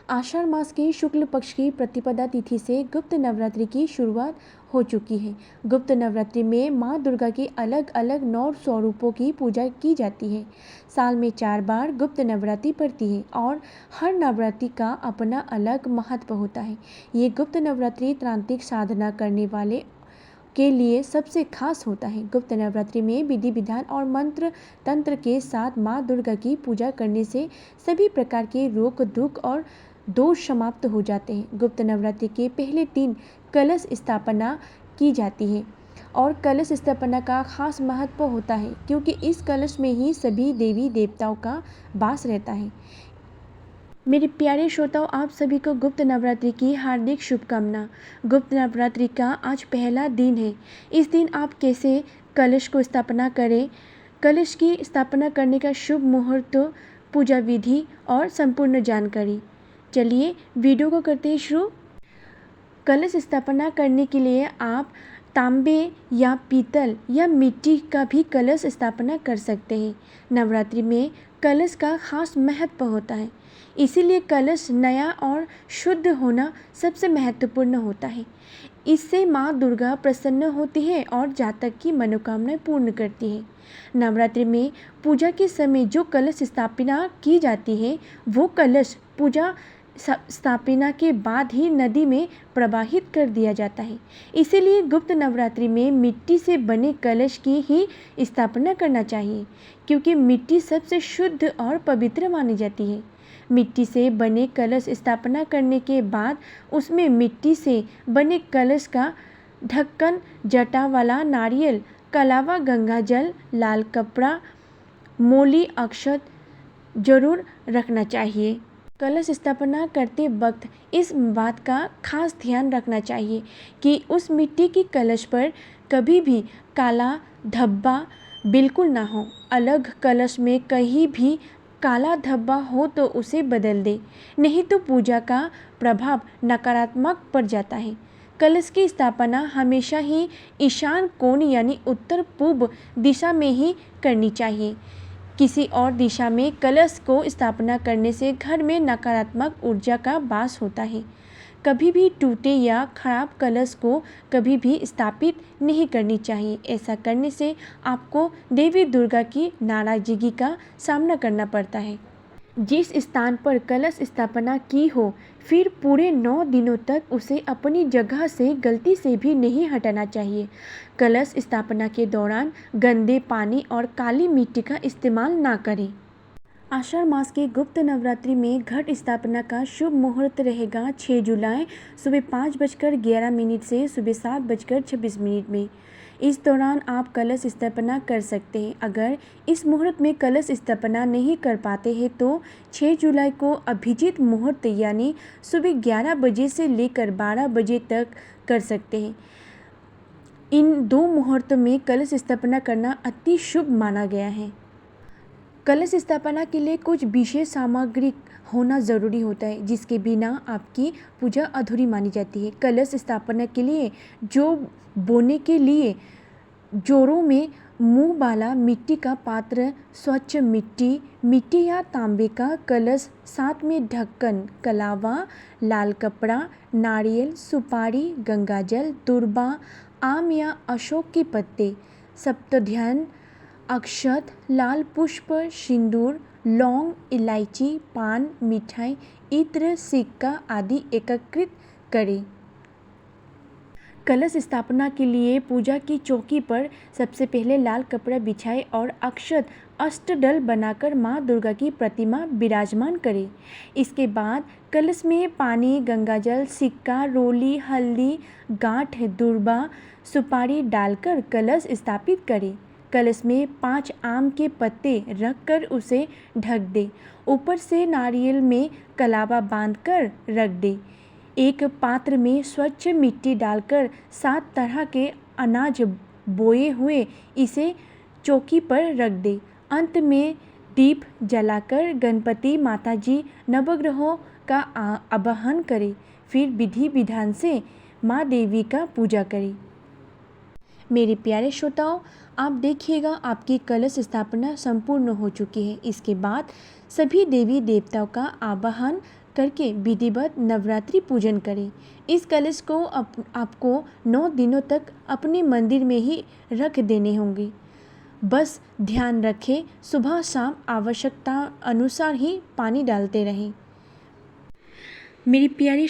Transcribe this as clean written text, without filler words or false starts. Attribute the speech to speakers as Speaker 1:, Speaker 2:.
Speaker 1: आषाढ़ मास के शुक्ल पक्ष की प्रतिपदा तिथि से गुप्त नवरात्रि की शुरुआत हो चुकी है। गुप्त नवरात्रि में माँ दुर्गा की अलग अलग 9 स्वरूपों की पूजा की जाती है। साल में 4 बार गुप्त नवरात्रि पड़ती है और हर नवरात्रि का अपना अलग महत्व होता है। ये गुप्त नवरात्रि तांत्रिक साधना करने वाले के लिए सबसे खास होता है। गुप्त नवरात्रि में विधि विधान और मंत्र तंत्र के साथ माँ दुर्गा की पूजा करने से सभी प्रकार के रोग दुख और दोष समाप्त हो जाते हैं। गुप्त नवरात्रि के पहले दिन कलश स्थापना की जाती है और कलश स्थापना का खास महत्व होता है क्योंकि इस कलश में ही सभी देवी देवताओं का वास रहता है। मेरे प्यारे श्रोताओं, आप सभी को गुप्त नवरात्रि की हार्दिक शुभकामना। गुप्त नवरात्रि का आज पहला दिन है। इस दिन आप कैसे कलश को स्थापना करें, कलश की स्थापना करने का शुभ मुहूर्त, पूजा विधि और संपूर्ण जानकारी, चलिए वीडियो को करते हैं शुरू। कलश स्थापना करने के लिए आप तांबे या पीतल या मिट्टी का भी कलश स्थापना कर सकते हैं। नवरात्रि में कलश का खास महत्व होता है, इसीलिए कलश नया और शुद्ध होना सबसे महत्वपूर्ण होता है। इससे माँ दुर्गा प्रसन्न होती है और जातक की मनोकामनाएं पूर्ण करती है। नवरात्रि में पूजा के समय जो कलश स्थापना की जाती है वो कलश पूजा स्थापना के बाद ही नदी में प्रवाहित कर दिया जाता है। इसीलिए गुप्त नवरात्रि में मिट्टी से बने कलश की ही स्थापना करना चाहिए क्योंकि मिट्टी सबसे शुद्ध और पवित्र मानी जाती है। मिट्टी से बने कलश स्थापना करने के बाद उसमें मिट्टी से बने कलश का ढक्कन, जटा वाला नारियल, कलावा, गंगा जल, लाल कपड़ा, मोली, अक्षत जरूर रखना चाहिए। कलश स्थापना करते वक्त इस बात का खास ध्यान रखना चाहिए कि उस मिट्टी की कलश पर कभी भी काला धब्बा बिल्कुल ना हो। अलग कलश में कहीं भी काला धब्बा हो तो उसे बदल दे, नहीं तो पूजा का प्रभाव नकारात्मक पड़ जाता है। कलश की स्थापना हमेशा ही ईशान कोण यानी उत्तर पूर्व दिशा में ही करनी चाहिए। किसी और दिशा में कलश को स्थापना करने से घर में नकारात्मक ऊर्जा का वास होता है। कभी भी टूटे या खराब कलश को कभी भी स्थापित नहीं करनी चाहिए। ऐसा करने से आपको देवी दुर्गा की नाराजगी का सामना करना पड़ता है। जिस स्थान पर कलश स्थापना की हो फिर पूरे 9 दिनों तक उसे अपनी जगह से गलती से भी नहीं हटाना चाहिए। कलश स्थापना के दौरान गंदे पानी और काली मिट्टी का इस्तेमाल ना करें। आषाढ़ मास के गुप्त नवरात्रि में घट स्थापना का शुभ मुहूर्त रहेगा 6 जुलाई सुबह 5:11 से सुबह 7:26 में। इस दौरान आप कलश स्थापना कर सकते हैं। अगर इस मुहूर्त में कलश स्थापना नहीं कर पाते हैं तो 6 जुलाई को अभिजीत मुहूर्त यानी सुबह 11 बजे से लेकर 12 बजे तक कर सकते हैं। इन 2 मुहूर्त में कलश स्थापना करना अति शुभ माना गया है। कलश स्थापना के लिए कुछ विशेष सामग्री होना ज़रूरी होता है जिसके बिना आपकी पूजा अधूरी मानी जाती है। कलश स्थापना के लिए जो बोने के लिए जोरों में मुंह वाला मिट्टी का पात्र, स्वच्छ मिट्टी या तांबे का कलश, साथ में ढक्कन, कलावा, लाल कपड़ा, नारियल, सुपारी, गंगाजल, दुर्बा, आम या अशोक के पत्ते, सप्तध्यान, अक्षत, लाल पुष्प, सिंदूर, लौंग, इलायची, पान, मिठाई, इत्र, सिक्का आदि एकत्रित करें। कलश स्थापना के लिए पूजा की चौकी पर सबसे पहले लाल कपड़ा बिछाएं और अक्षत अष्टदल बनाकर माँ दुर्गा की प्रतिमा विराजमान करें। इसके बाद कलश में पानी, गंगाजल, सिक्का, रोली, हल्दी, गांठ, दुर्बा, सुपारी डालकर कलश स्थापित करें। कलश में 5 आम के पत्ते रखकर उसे ढक दें। ऊपर से नारियल में कलावा बांधकर रख दें। एक पात्र में स्वच्छ मिट्टी डालकर 7 तरह के अनाज बोए हुए इसे चौकी पर रख दें। अंत में दीप जलाकर गणपति, माताजी, नवग्रहों का आवाहन करें। फिर विधि विधान से माँ देवी का पूजा करें। मेरे प्यारे श्रोताओं, आप देखिएगा आपकी कलश स्थापना संपूर्ण हो चुकी है। इसके बाद सभी देवी देवताओं का आवाहन करके विधिवत नवरात्रि पूजन करें। इस कलश को आपको 9 दिनों तक अपने मंदिर में ही रख देने होंगे। बस ध्यान रखें, सुबह शाम आवश्यकता अनुसार ही पानी डालते रहें। मेरी प्यारी